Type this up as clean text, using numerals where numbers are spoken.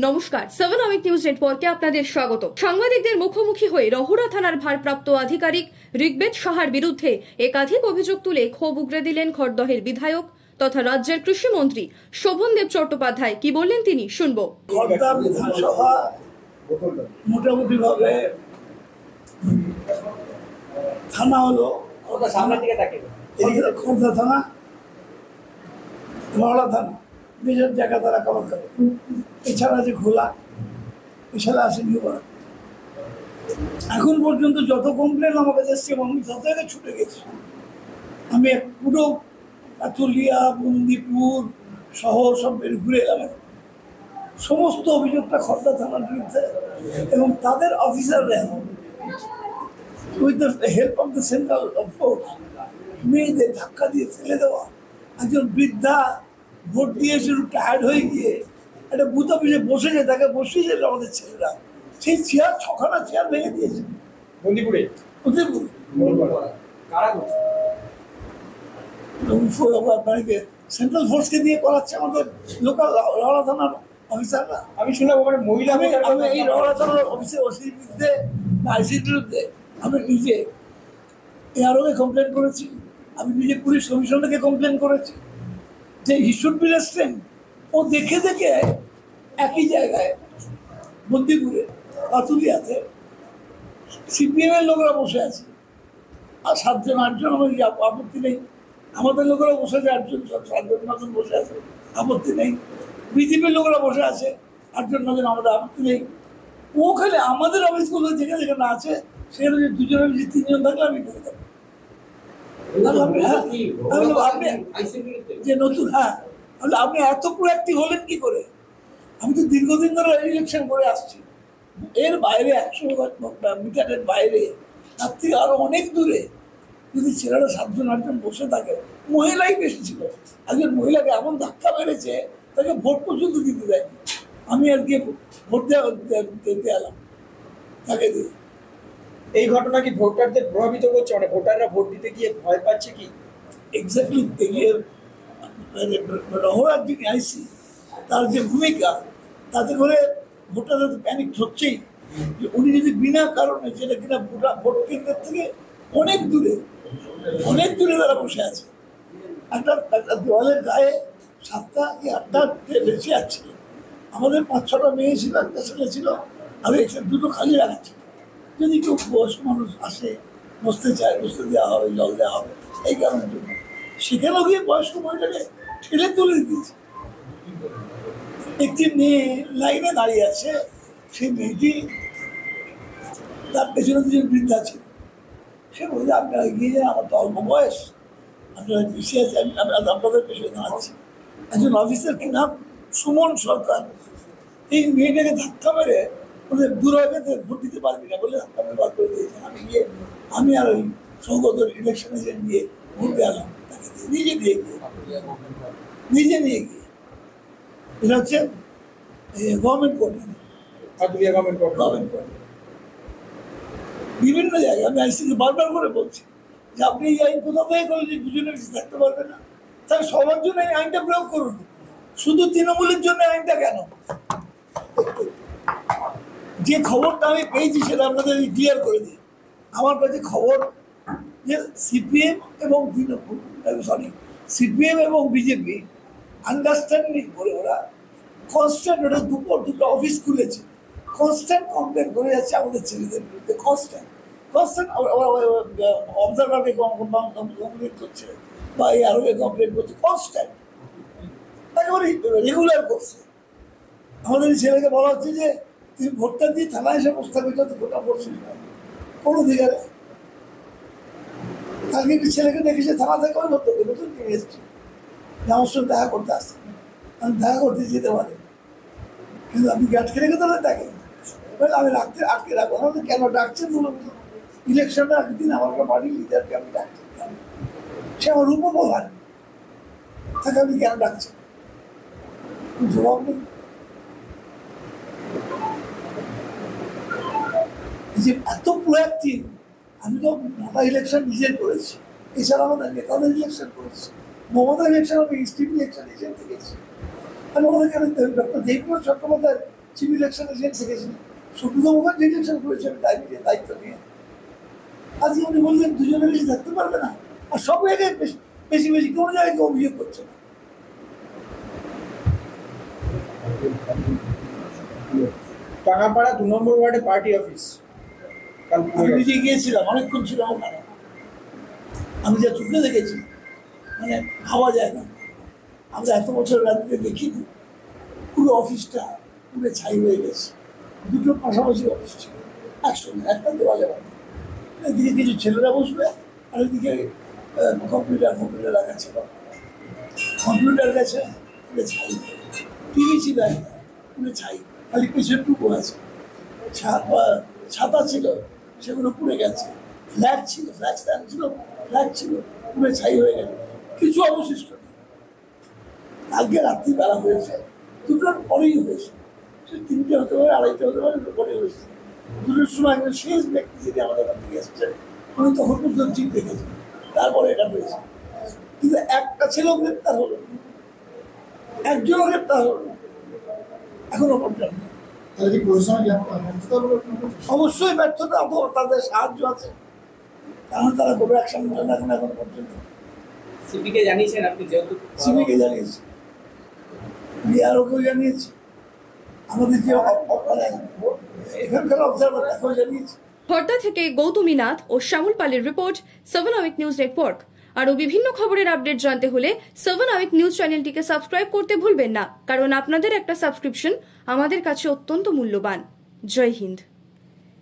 নমস্কার, 7 hour news নেটওয়ার্কে আপনাদের স্বাগত। সাংবাদিকদের মুখোমুখি হয়ে রহুরা থানার ভারপ্রাপ্ত আধিকারিক ঋগ্বেদ সাহার বিরুদ্ধে একাধিক অভিযোগ তুলে ক্ষোভ উগরে দিলেন খড়দহের বিধায়ক তথা রাজ্যের কৃষিমন্ত্রী শোভনদেব চট্টোপাধ্যায়। কি বললেন তিনি, শুনবো। খড়দহ বিধানসভা মোটামুটি ভাবে থানা হলো খড়দহ থানা, রহড়া থানা, নিজের জায়গা তারা কভার করে। এছাড়া আছে খোলা, এছাড়া আছে নিউপাড়া। এখন পর্যন্ত যত কমপ্লেন আমার কাছে এসছে আমি তত জায়গায় ছুটে গেছি। আমি পুরো পাতুলিয়া, বন্দিপুর শহর সব ঘুরে এলাম। সমস্ত অভিযোগটা খড়দহ থানার বিরুদ্ধে এবং তাদের অফিসাররা with the help of the central force মেয়েদের ধাক্কা দিয়ে ফেলে দেওয়া। একজন বৃদ্ধা ভোট দিয়ে শুধু টায়ার্ড হয়ে গিয়ে একটা বুথ অফিসে বসেছে, তাকে বসিয়েছে আমাদের ছেলেরা। সেই চেয়ার, 6খানা চেয়ার ভেঙে দিয়েছে বন্দিপুরে। সেন্ট্রাল ফোর্সকে দিয়ে করাচ্ছে আমাদের লোকাল রহড়া থানার অফিসাররা। আমি শুনলাম ওখানে মহিলা, আমি এই রহড়া থানার অফিসে ওসির বিরুদ্ধে বা আইসির বিরুদ্ধে আমি নিজে এআরওকে কমপ্লেন করেছি, আমি নিজে পুলিশ কমিশনারকে কমপ্লেন করেছি যে হি শুড বি রেস্ট্রেন্ড। ও দেখে দেখে একই জায়গায় বন্দিপুরে পাতুলিয়াতে সিপিএমের লোকরা বসে আছে আর 7জন 8জন, আমার আপত্তি নেই। আমাদের লোকেরা বসে আছে 8জন 7জন 9জন বসে আছে, আপত্তি নেই। বিজেপির লোকেরা বসে আছে 8জন 9জন, আমাদের আপত্তি নেই। ওখানে আমাদের অফিসগুলো যেখানে যেখানে আছে সেখানে যদি 2জনের বেশি 3জন থাকলে আমি করে দেবো। যে নতুন, হ্যাঁ, আপনি এত প্রোঅ্যাক্টিভ হলেন কি করে? আমি তো দীর্ঘদিন ধরে ইলেকশন করে আসছি। এর বাইরে 100 মিটারের বাইরে, তার থেকে আরো অনেক দূরে যদি ছেলেরা 7জন 8জন বসে থাকে, মহিলাই বেশি ছিল। একজন মহিলাকে এমন ধাক্কা মেরেছে তাকে ভোট পর্যন্ত দিতে দেয়নি। আমি আর গিয়ে ভোট দিতে এলাম তাকে দিয়ে। এই ঘটনা কি ভোটারদের প্রভাবিত করছে? মানে ভোটাররা ভোট দিতে গিয়ে ভয় পাচ্ছে কি? এক্স্যাক্টলি রহড়ার যিনি আইসি, তার যে ভূমিকা, তাতে করে ভোটাররা তো প্যানিক হচ্ছেই যে উনি যদি বিনা কারণে, যেটা কিনা ভোট কেন্দ্রের থেকে অনেক দূরে তারা বসে আছে, একটা দেওয়ালের গায়ে 7টা কি 8টা চেয়ার ছিল, আমাদের 5-6টা মেয়ে ছিল, একটা ছেলে ছিল, আর এখানে 2টো খালি রাখা ছিল। যদি কেউ বয়স্ক মানুষ আসে, বসতে চায়, বসতে দেওয়া হবে, জল দেওয়া হবে, এই কারণের জন্য সেখানেও গিয়ে বয়স্ক মহিলাকে ঠেলে তুলে দিয়েছে। একটি মেয়ে লাইনে দাঁড়িয়ে আছে, সেই মেয়েটি, তার পেছনে 2জন বৃদ্ধা ছিল। সে বলছে আপনারা এগিয়ে যান, আমার তো অল্প বয়স, আপনারা পিছিয়ে আছে, আমি আপনাদের পেছনে দাঁড়াচ্ছি। একজন অফিসার, কি নাম, সুমন সরকার, এই মেয়েটাকে ধাক্কা মেরে ওদের দূর হয়ে ভোট দিতে পারবি না বলে ধাক্কা মেরে বার করে দিয়েছেন। আমি আর ওই সৌগত ইলেকশন এজেন্ট দিয়ে ভোট দেওয়ালাম, তাকে নিজে নিয়ে গিয়ে। এটা হচ্ছে গভর্নমেন্ট কোর্টে, বিভিন্ন জায়গায়। আমি আইসিকে বারবার করে বলছি যে আপনি এই আইন কোথাও থেকে করলেন যে 2জনের বেশি থাকতে পারবে না? তাহলে সবার জন্য এই আইনটা প্রয়োগ করুন, শুধু তৃণমূলের জন্য আইনটা কেন? যে খবরটা আমি পেয়েছি সেটা আপনাদের ক্লিয়ার করে দিই। আমার কাছে খবর যে সিপিএম এবং বিজেপি আন্ডারস্ট্যান্ডিং করে ওরা কনস্ট্যান্ট, ওটা 2টো অফিস খুলেছে, কনস্ট্যান্ট কমপ্লেন করে যাচ্ছে আমাদের ছেলেদের বিরুদ্ধে। কনস্ট্যান্ট অবজারভারকে কমপ্লেন করছে বা এই আরোকে কমপ্লেন করছে, কনস্ট্যান্ট একেবারে রেগুলার করছে। আমাদের এই ছেলেকে বলা হচ্ছে যে তুমি ভোটটা দিয়ে থানায় এসে প্রস্তাবিত ভোটটা পড়ছিস না কোনো দিকে। কালকে একটি ছেলেকে দেখেছে থানা থেকে, ওই ভোট নতুন নিয়ে এসছে, আমার সঙ্গে দেখা করতে আসছে, আমি দেখা করতে যেতে পারি, কিন্তু আপনি আটকে রেখে দেবেন তাকে। আমি আটকে রাখবো না। কেন ডাকছেন বলুন তো? ইলেকশনটা একদিন আমার একটা বাড়ির লিডারকে আমি ডাকছি, সে আমার উপপ্রধান, তাকে আপনি কেন ডাকছেন? জবাব নেই। যে এত প্রোঅ্যাক্টিভ, আমি তো মমতা ইলেকশন নিজের করেছি, এছাড়া আমাদের নেতাদের ইলেকশন করেছি। মমতা ইলেকশন আমি স্টিম ইলেকশন এজেন্ট থেকেছি। আমি ওখানে doctor Debprasad Chattopadhyay chief election agency গেছি, সুব্রত মুখার্জি ইলেকশন করেছেন দায়িত্ব নিয়ে। আজকে উনি বললেন দুজনে বেশি থাকতে পারবে না, আর সব জায়গায় বেশি বেশি কোনো জায়গায় কেউ অভিযোগ করছে না। টাকাপাড়া 2 নম্বর ওয়ার্ডে পার্টি অফিস, আমি নিজে গিয়েছিলাম, অনেকক্ষণ ছিলাম ওখানে। আমি যা চোখে দেখেছি মানে ভাবা যায় না। আমরা এত বছর রাজনীতি দেখিনি, পুরো অফিসটা পুরো ছাই হয়ে গেছে। দুটো পাশাপাশি অফিস ছিল একসঙ্গে, একটা দেওয়ালে বাঁধা। এদিকে কিছু ছেলেরা বসবে, আর এদিকে কম্পিউটার রাখা ছিল। কম্পিউটার গেছে পুরো ছাই, টিভি ছিল একটা পুরো ছাই, খালি পেছনটুকু আছে। ছাতা ছিল সেগুলো পুড়ে গেছে, ফ্ল্যাগ ছিল, ফ্ল্যাগ স্ট্যান্ড ছিল, ফ্ল্যাগ ছিল, পুরো ছাই হয়ে গেছে, কিছু অবশিষ্ট নেই। কালকে রাত্রিবেলা হয়েছে, দুটোর পরেই হয়েছে, সে 3টে হতে পারে, 2:30 হতে পারে, পরে হয়েছে। দুটোর সময় একজন শেষ ব্যক্তি যিনি আমাদের কাছ থেকে এসেছেন, উনি তখন পর্যন্ত ঠিক দেখেছেন, তারপরে এটা হয়েছে। কিন্তু একটা ছেলেও গ্রেপ্তার হলো না, একজনও গ্রেপ্তার হলো না এখনো পর্যন্ত। অবশ্যই ব্যর্থতা, তাদের সাহায্য আছে, কারণ তারা কোনো অ্যাকশন নেয় না এখনো পর্যন্ত। সিপিকে জানিয়েছেন আপনি? যেহেতু সিপিকে জানিয়েছি, বিআরওকেও জানিয়েছি, আমাদের যে এখানকার অবজারভার তাকেও জানিয়েছি। খর্দা থেকে গৌতমী নাথ ও শ্যামল পালের রিপোর্ট, 7 আওয়ার নিউজ নেটওয়ার্ক। আরও বিভিন্ন খবরের আপডেট জানতে হলে 7 আওয়ার নিউজ চ্যানেলটিকে সাবস্ক্রাইব করতে ভুলবেন না, কারণ আপনাদের একটা সাবস্ক্রিপশন আমাদের কাছে অত্যন্ত মূল্যবান। জয় হিন্দ।